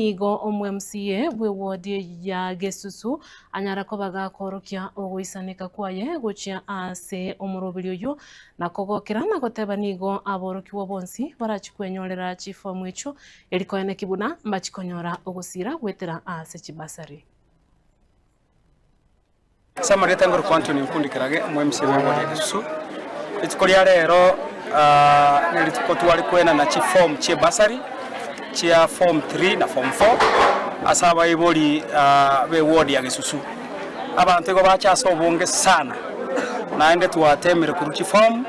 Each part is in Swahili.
Igo omwe-MCA bwe wodi ya Gesusu anyara ko bagakorokia oguisanika kwaye gucia ase omurobiri uyu nakogokera na goteba nigo aborokiwo bonsi barachikwenyorera chifomu icho erikoene kibuna mbachikonyora ogusira gwetera ase chibasari. Samareta ngoro kwantu ni mkundikirage omwe-MCA bwe wodi ya Gesusu itikolia rero nilituko twali kwena na chifomu chibasari chia form 3 na form 4 asaba iboli be ward ya Gesusu abantu ego bachaso bonge sana naende tuwatemere kuruchi form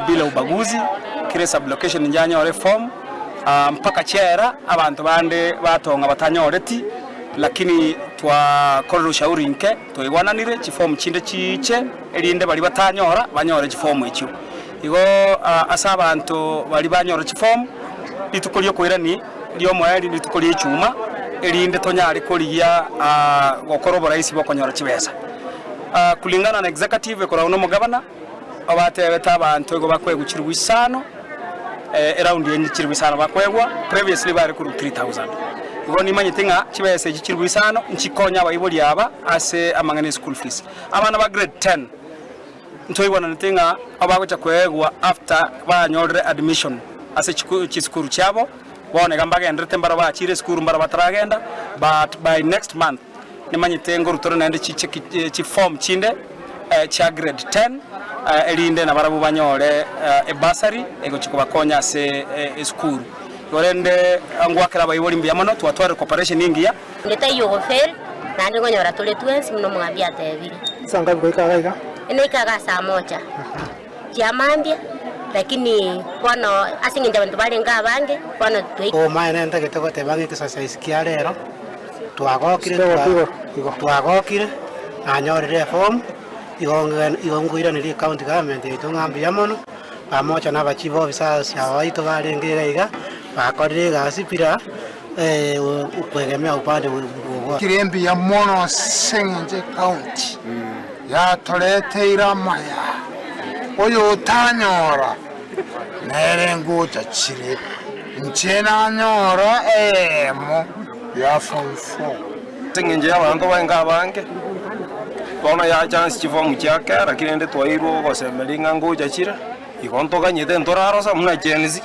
bila ubaguzi kile sublocation njanya ole form mpaka chera abantu bande batonga batanyoreti lakini twakorera ushauri nke toigwananire chiform chinde chiche elinde bali batanyora banyore chiform icho igo asaba abantu bali banyora chiform litukolie kwirani lyo mwali litukolie chuma elinde tonyari kolia gokoro raisi bokonyora chibesa kulingana na executive ekora uno mugabana abatebeta abantu ego bakwegukirwa isano around yenye kirwa isano bakwegwa previously bari kuri 3000 igo nimanyitinga chibesa gikirwa isano nchikonya abayiboli aba ase amangane school fees abana ba grade 10 ntoyibona nitinga abagocha kwegwa after banyorere admission ase chiskuru chabo bone gambaga endrete mbara bachire skuru mbara batragenda but by next month nimanyitengo rutoro nande chi form chinde cha grade 10 elinde na barabu banyore ebasari ego chikubakonya ase skuru yorende angwakira bayiboli mbi amano twatware cooperation ingia ndeta yogo fel nande ngonyora tole twensi mno mwambia tebiri sanga goikaga ene ikaga saa moja jamambia lakini wano asinginja bantu balenga abange wano o maana ndagete gote bange kisasa isikia rero twagokire anyorere form igongwira ni county government itungambi yamono pamoja na bachivo officers abaito balengera iga bakorire gasipira ukwegemea upande wa kirembi ya mono Sengenje county ya toleteira maya oyo utanyora nere nguja chire nchena nyora emo ya form 4 Sengenje abantu baenga bange bona ya chance chifomu chake lakini ende twairo gosemelinga nguja chire ikontoka nyete ntoraro sa muna jenzi